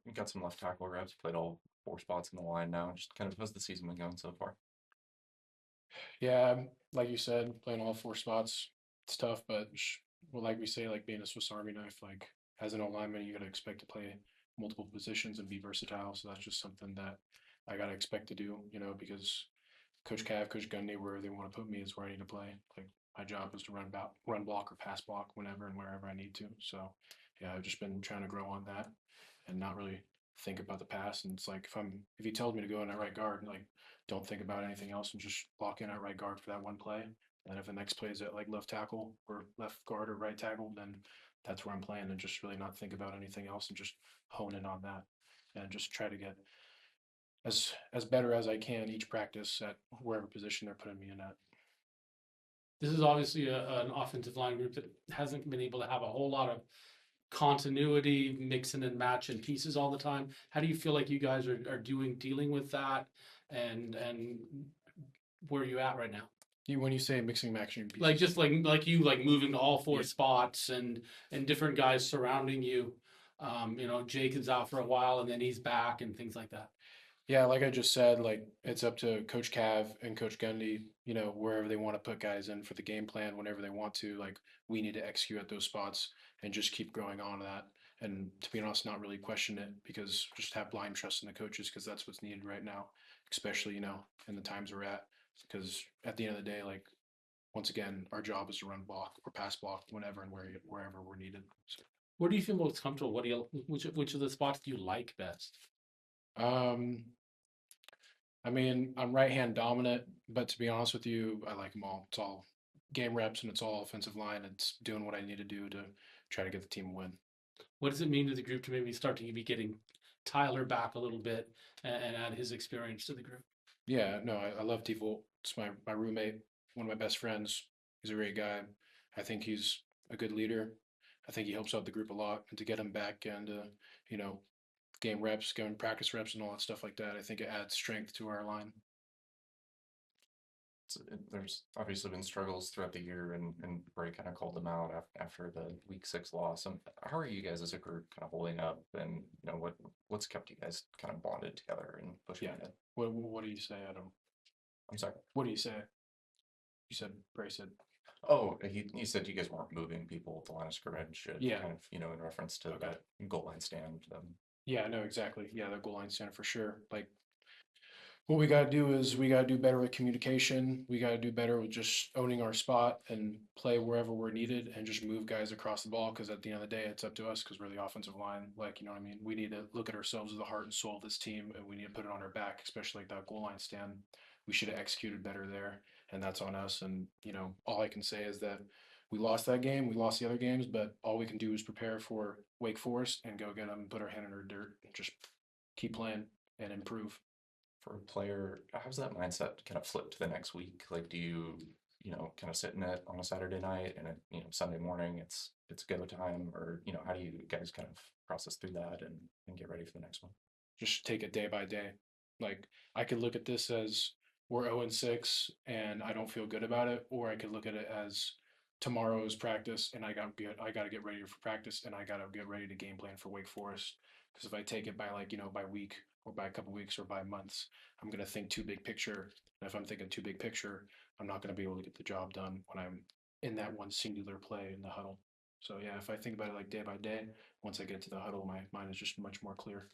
you got some left tackle reps, played all four spots in the line now. Just kind of how's the season been going so far? Yeah, like you said, playing all four spots, it's tough, but well, like we say, like being a Swiss Army knife, like as an lineman, you got to expect to play multiple positions and be versatile. So that's just something that I got to expect to do, because Coach Cav, Coach Gundy, wherever they want to put me is where I need to play. Like my job is to run block or pass block whenever and wherever I need to. So yeah, I've just been trying to grow on that and not really think about the past. And it's like if he tells me to go in at right guard, like don't think about anything else and just lock in at right guard for that one play. And if the next play is at like left tackle or left guard or right tackle, then that's where I'm playing and just really not think about anything else and just hone in on that and just try to get as better as I can each practice at wherever position they're putting me in at. This is obviously an offensive line group that hasn't been able to have a whole lot of continuity, mixing and matching pieces all the time. How do you feel like you guys are dealing with that, and where are you at right now? When you say mixing matching Like pieces, just like you like moving to all four yeah, spots and different guys surrounding you. Jake is out for a while and then he's back and things like that. yeah, like I just said, like it's up to Coach Cav and Coach Gundy, wherever they want to put guys in for the game plan, whenever they want to. Like we need to execute at those spots and just keep growing on that. And to be honest, not really question it because just have blind trust in the coaches because that's what's needed right now, especially in the times we're at. Because at the end of the day, like once again, our job is to run block or pass block whenever and wherever we're needed. So, Where do you feel most comfortable? What do you which of the spots do you like best? um, I mean, I'm right hand dominant, but to be honest with you, I like them all. It's all game reps and it's all offensive line. It's doing what I need to do to try to get the team a win. What does it mean to the group to maybe start to be getting Tyler back a little bit and add his experience to the group? Yeah, no, I love Default. It's my roommate, one of my best friends. He's a great guy. I think he's a good leader. I think he helps out the group a lot. And to get him back and, you know, game reps, going practice reps and all that stuff like that, I think it adds strength to our line. There's obviously been struggles throughout the year, and Bray kind of called them out after the week 6 loss. And how are you guys as a group kind of holding up? And what's kept you guys kind of bonded together and pushing Yeah. ahead? What do you say, Adam? I'm sorry. What do you say? You said Bray said, Oh, he said you guys weren't moving people at the line of scrimmage, yeah. kind of in reference to Okay. that goal line stand. Yeah, no, exactly. Yeah, the goal line center for sure. Like what we got to do is we got to do better with communication. We got to do better with just owning our spot and play wherever we're needed and just move guys across the ball. Because at the end of the day, it's up to us because we're the offensive line. Like, you know what I mean? We need to look at ourselves as the heart and soul of this team and we need to put it on our back, especially like that goal line stand. We should have executed better there. And that's on us. And, all I can say is that we lost that game. We lost the other games, but all we can do is prepare for Wake Forest and go get them and put our hand in our dirt and just keep playing and improve. For a player, how's that mindset kind of flip to the next week? Like, do you kind of sit in it on a Saturday night and Sunday morning it's go time, or how do you guys kind of process through that and get ready for the next one? Just take it day by day. Like I could look at this as we're 0-6 and I don't feel good about it, or I could look at it as tomorrow's practice and I got to get ready for practice and I got to get ready to game plan for Wake Forest. Because if I take it by like by week or by a couple weeks or by months, I'm gonna think too big picture. And if I'm thinking too big picture, I'm not gonna be able to get the job done when I'm in that one singular play in the huddle. So yeah, if I think about it like day by day, once I get to the huddle, my mind is just much more clear.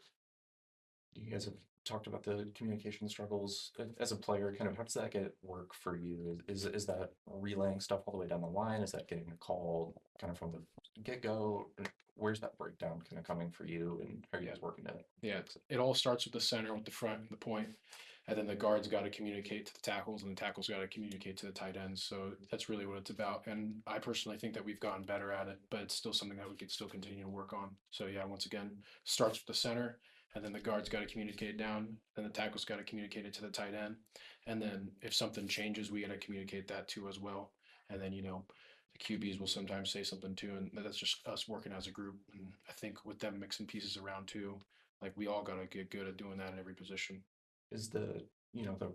You guys have talked about the communication struggles as a player. Kind of how does that get work for you? Is that relaying stuff all the way down the line? Is that getting a call kind of from the get go? Where's that breakdown kind of coming for you? And how are you guys working to Yeah, fix it? it all starts with the center, with the front, and the point, and then the guards got to communicate to the tackles, and the tackles got to communicate to the tight ends. So that's really what it's about. And I personally think that we've gotten better at it, but it's still something that we could still continue to work on. So yeah, once again, starts with the center, and then the guards got to communicate down, then the tackles got to communicate it to the tight end, and then if something changes, we got to communicate that too as well. And then the QBs will sometimes say something too, and that's just us working as a group. And I think with them mixing pieces around too, like we all got to get good at doing that in every position. Is the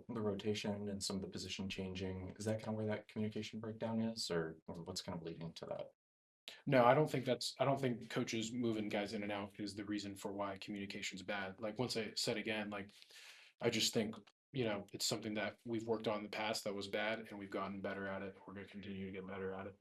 rotation and some of the position changing, is that kind of where that communication breakdown is, or what's kind of leading to that? No, I don't think coaches moving guys in and out is the reason for why communication's bad. Like once I said again, like I just think, it's something that we've worked on in the past that was bad and we've gotten better at it. We're gonna continue to get better at it.